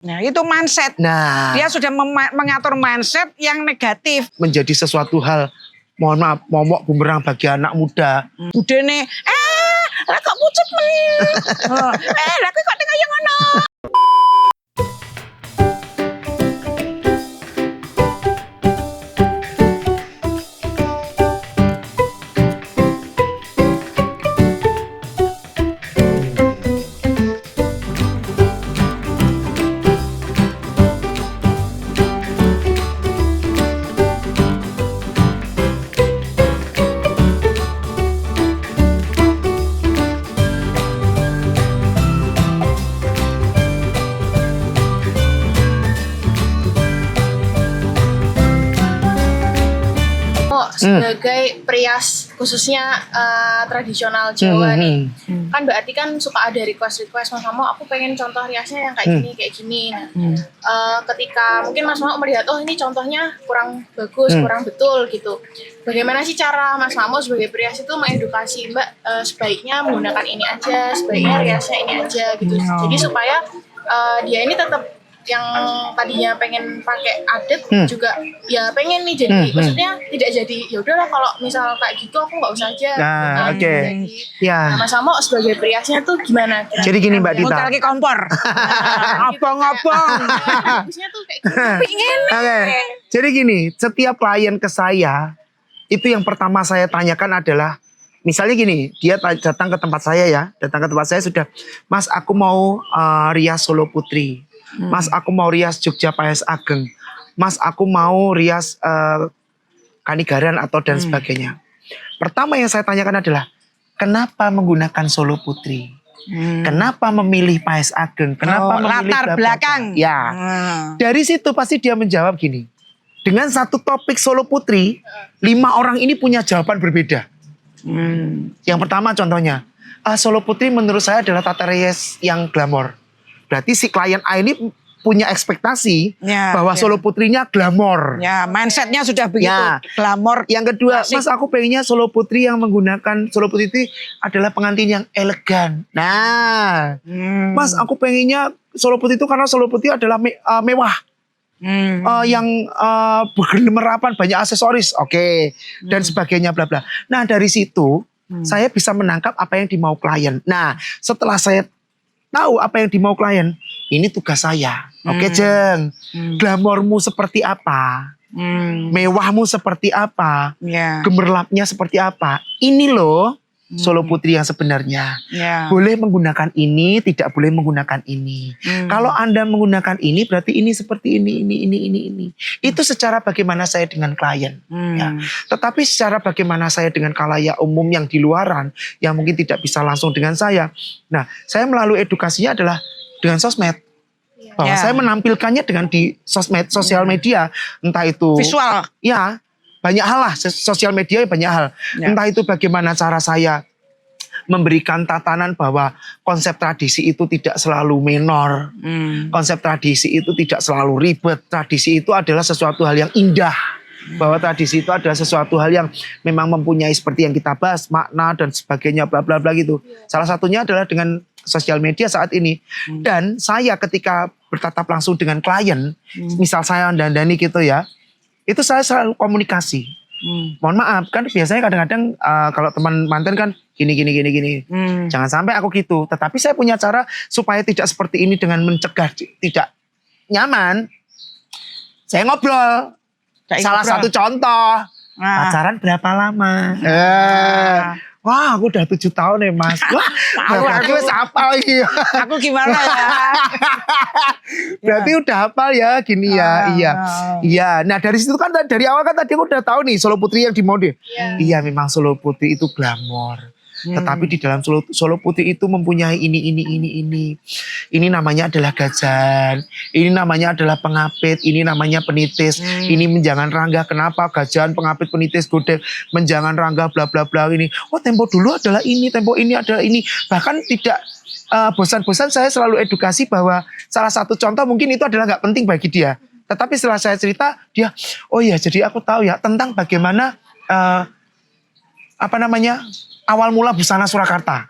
Nah, itu mindset. Nah, Dia sudah mengatur mindset yang negatif. menjadi sesuatu hal, mohon maaf, momok bumerang bagi anak muda. Budene, lah kok pucet men. Lah kok tengah yang ngono. Sebagai perias khususnya tradisional Jawa nih, kan berarti kan suka ada request Mas Mamo, aku pengen contoh riasnya yang kayak gini. Nah, ketika mungkin Mas Mamo melihat, oh ini contohnya kurang bagus, kurang betul gitu. Bagaimana sih cara Mas Mamo sebagai perias itu mengedukasi Mbak, sebaiknya menggunakan ini aja, sebaiknya riasnya ini aja gitu. Jadi supaya dia ini tetap yang tadinya pengen pakai adet juga ya pengen nih jadi maksudnya tidak jadi ya udahlah kalau misal kayak gitu aku nggak usah aja. Nah, oke. Ya. Nah, Mas Amo sebagai periasnya tuh gimana? Jadi gini Mbak Dita. Hotel lagi kompor. Ngobong-ngobong. Bagusnya tuh kayak gitu. Pengen. Oke. Jadi gini, setiap klien ke saya itu yang pertama saya tanyakan adalah misalnya gini, dia datang ke tempat saya ya, sudah, Mas aku mau rias Solo Putri. Mas aku mau rias Jogja Payas Ageng. Mas aku mau rias Kanigaran atau dan sebagainya. Pertama yang saya tanyakan adalah kenapa menggunakan Solo Putri? Kenapa memilih Payas Ageng? Kenapa memilih latar belakang? Ya. Dari situ pasti dia menjawab gini. Dengan satu topik Solo Putri, 5 orang ini punya jawaban berbeda. Yang pertama contohnya, Solo Putri menurut saya adalah tata rias yang glamor. Berarti si klien A ini punya ekspektasi bahwa Solo Putrinya glamor. Ya, mindsetnya sudah begitu. Glamor. Yang kedua, klasik. Mas aku pengennya Solo Putri yang menggunakan Solo Putri itu adalah pengantin yang elegan. Nah, Mas aku pengennya Solo Putri itu karena Solo Putri adalah mewah. Yang bergelimerapan banyak aksesoris, oke, dan sebagainya bla bla. Nah dari situ saya bisa menangkap apa yang dimau klien. Nah setelah saya tahu apa yang dimau klien, ini tugas saya. Oke Jeng, glamormu seperti apa, mewahmu seperti apa, gemerlapnya seperti apa. Ini loh Solo Putri yang sebenarnya. Boleh menggunakan ini, tidak boleh menggunakan ini. Kalau Anda menggunakan ini, berarti ini seperti ini. Itu secara bagaimana saya dengan klien. Ya. Tetapi secara bagaimana saya dengan khalayak umum yang di luaran, yang mungkin tidak bisa langsung dengan saya. Nah, saya melalui edukasinya adalah dengan sosmed. Bahwa saya menampilkannya dengan di sosmed, sosial media. Entah itu visual. Ya. Banyak hal lah, sosial media banyak hal. Entah itu bagaimana cara saya memberikan tatanan bahwa konsep tradisi itu tidak selalu menor. Konsep tradisi itu tidak selalu ribet. Tradisi itu adalah sesuatu hal yang indah. Bahwa tradisi itu adalah sesuatu hal yang memang mempunyai seperti yang kita bahas, makna dan sebagainya, bla bla bla gitu. Salah satunya adalah dengan sosial media saat ini. Dan saya ketika bertatap langsung dengan klien, misal saya dan Dani gitu ya, itu saya selalu komunikasi. Mohon maaf kan biasanya kadang-kadang kalau teman mantan kan gini. Jangan sampai aku gitu. Tetapi saya punya cara supaya tidak seperti ini dengan mencegah tidak nyaman. Saya ngobrol. Salah satu contoh. Pacaran berapa lama? Wah aku udah 7 tahun ya Mas. Wah aku hafal gitu. Aku gimana ya? Berarti udah hafal ya gini ya. Iya. Nah dari situ kan dari awal kan tadi aku udah tahu nih Solo Putri yang dimode. Iya memang Solo Putri itu glamor. Tetapi di dalam Solo Putri itu mempunyai ini. Ini namanya adalah gajan. Ini namanya adalah pengapit. Ini namanya penitis. Ini menjangan rangga. Kenapa gajan, pengapit, penitis, godel, menjangan rangga, bla bla bla ini. Oh tempo dulu adalah ini, tempo ini adalah ini. Bahkan tidak bosan-bosan saya selalu edukasi bahwa salah satu contoh mungkin itu adalah nggak penting bagi dia. Tetapi setelah saya cerita dia, oh ya jadi aku tahu ya tentang bagaimana awal mula busana Surakarta.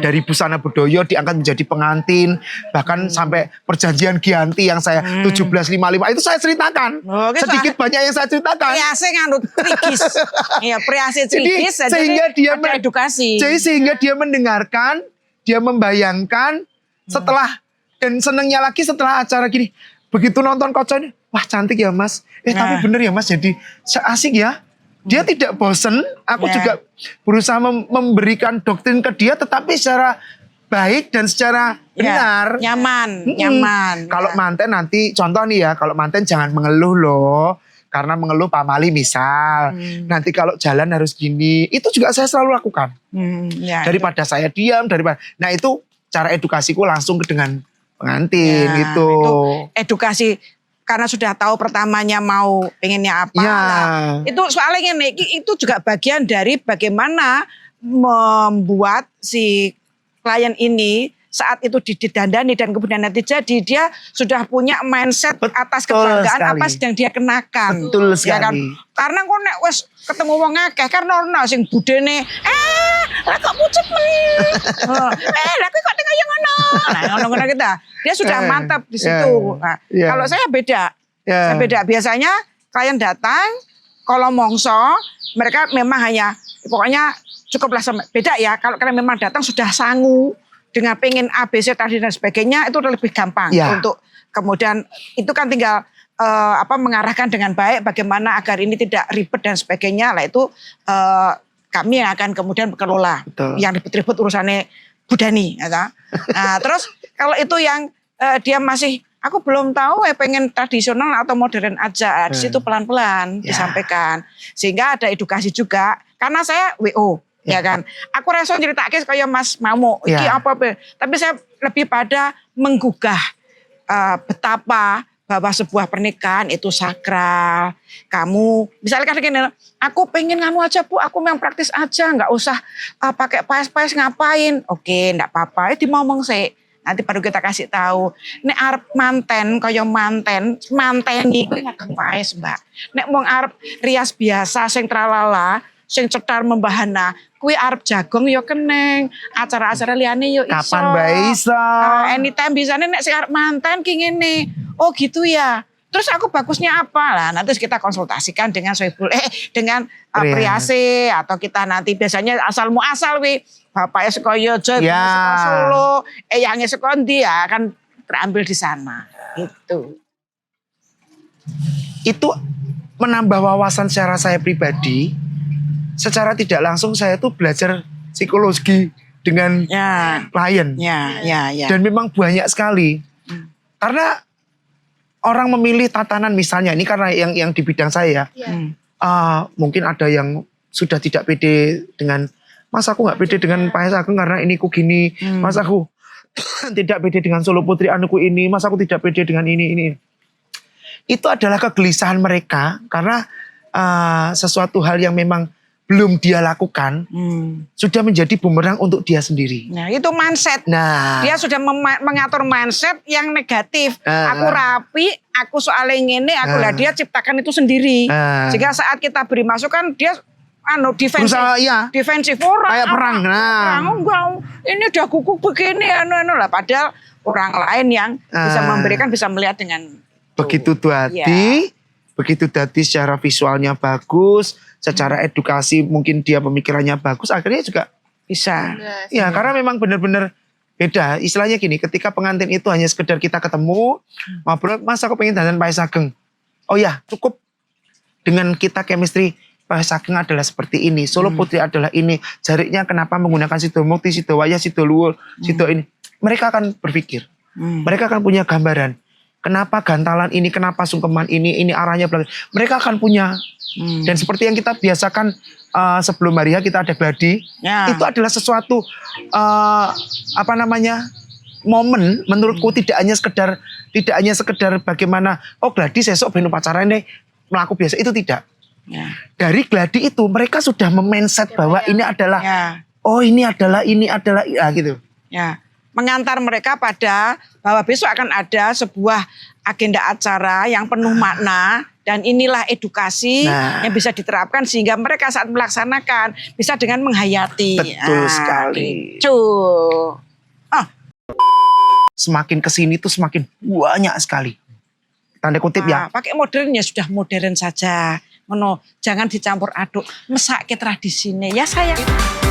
Dari busana budaya diangkat menjadi pengantin, bahkan sampai perjanjian Giyanti yang saya 1755 itu saya ceritakan. Oh, Sedikit banyak yang saya ceritakan. Priase ngandut trigis. Iya, priase Jadi trigis aja sehingga dia ada edukasi. Jadi sehingga dia mendengarkan, dia membayangkan setelah dan senengnya lagi setelah acara gini. Begitu nonton Koco ini, wah cantik ya Mas. Tapi bener ya Mas, jadi asik ya. Dia tidak bosen, aku juga berusaha memberikan doktrin ke dia tetapi secara baik dan secara benar. Nyaman. Kalau manten nanti, contoh nih ya, kalau manten jangan mengeluh loh. Karena mengeluh pamali misal. Nanti kalau jalan harus gini. Itu juga saya selalu lakukan. Daripada saya diam, nah itu cara edukasiku langsung dengan pengantin gitu. Itu edukasi karena sudah tahu pertamanya mau pengennya apa. Nah, itu soalnya ini itu juga bagian dari bagaimana membuat si klien ini saat itu didandani dan kemudian nanti jadi dia sudah punya mindset atas kebanggaan apa yang dia kenakan. Betul sekali. Ya kan? Karena kok nek wis ketemu wong akeh karena ono sing budene lah kok pucet men. Lah kok tengah yang ngono. Nah, ngono kita. Dia sudah mantap di situ. Nah, kalau saya beda. Saya beda. Biasanya klien datang kalau mongso mereka memang hanya pokoknya cukuplah beda ya. Kalau kalian memang datang sudah sangu dengan pengen ABC tadi dan sebagainya itu lebih gampang untuk kemudian itu kan tinggal mengarahkan dengan baik bagaimana agar ini tidak ribet dan sebagainya lah itu kami yang akan kemudian mengelola. Yang ribet-ribet urusannya Budani ya. Nah terus kalau itu yang dia masih aku belum tahu pengen tradisional atau modern aja di situ pelan-pelan disampaikan sehingga ada edukasi juga karena saya WO. Ya kan, aku rasa ceritake kayak Mas Mamo, iki apa tapi saya lebih pada menggugah betapa bahwa sebuah pernikahan itu sakral. Kamu, misalnya kan gini, aku pengen nganu aja Bu, aku memang praktis aja, nggak usah pakai paes-paes ngapain. Oke, nggak apa-apa, dimomong sih. Nanti baru kita kasih tahu. Nek arep manten kaya manten iki nggak paes Mbak. Nek wong arep rias biasa sing tralala, sing cetar membahana, kuwi arep jagong yo keneng, acara-acara liyane yo iso. Kapan Mbak iso? Anytime bisane nek sing arep manten ki ngene. Oh gitu ya. Terus aku bagusnya apa lah? Nanti kita konsultasikan dengan Soebul dengan Priase atau kita nanti biasanya asal muasal wi bapaknya saka Yojo, saka Solo, yange saka ndi ya akan terambil di sana. Itu menambah wawasan secara saya pribadi. Secara tidak langsung saya tuh belajar psikologi dengan klien. Dan memang banyak sekali. Karena orang memilih tatanan misalnya, ini karena yang di bidang saya mungkin ada yang sudah tidak pede dengan, mas aku gak pede dengan Pak Ageng karena ini ku gini, mas aku tidak pede dengan Solo Putri anuku ini, mas aku tidak pede dengan ini. Itu adalah kegelisahan mereka karena sesuatu hal yang memang belum dia lakukan, sudah menjadi bumerang untuk dia sendiri. Nah itu mindset. Dia sudah mengatur mindset yang negatif. Aku rapi, aku soalnya ngene, aku lah dia ciptakan itu sendiri. Sehingga saat kita beri masukan, dia defensif. Defensif orang. Kayak perang. Ini udah kuku begini, lah. Padahal orang lain yang bisa memberikan, bisa melihat dengan begitu hati. Begitu tadi secara visualnya bagus, secara edukasi mungkin dia pemikirannya bagus, akhirnya juga bisa. Ya karena memang benar-benar beda. Istilahnya gini, ketika pengantin itu hanya sekedar kita ketemu, ngobrol, mas aku pengen dandan Pak Ageng. Oh ya cukup dengan kita chemistry, Pak Ageng adalah seperti ini, Solo Putri adalah ini, jariknya kenapa menggunakan Sido Mukti, Sido Wayah, Sido Luhur, Sido ini. Mereka akan berpikir, mereka akan punya gambaran. Kenapa gantalan ini, kenapa sungkeman ini arahnya belakang. Mereka akan punya. Dan seperti yang kita biasakan sebelum hari kita ada gladi. Itu adalah sesuatu momen menurutku tidak hanya sekedar bagaimana gladi sesok ben upacara ini melaku biasa, itu tidak. Dari gladi itu mereka sudah memindset bahwa ini adalah ini adalah gitu. Mengantar mereka pada bahwa besok akan ada sebuah agenda acara yang penuh makna Dan inilah edukasi yang bisa diterapkan sehingga mereka saat melaksanakan bisa dengan menghayati. Betul sekali. Gitu. Semakin kesini tuh semakin banyak sekali. Tanda kutip ya. Pakai modern ya sudah modern saja. Jangan dicampur aduk. Mesake tradisinya ya sayang.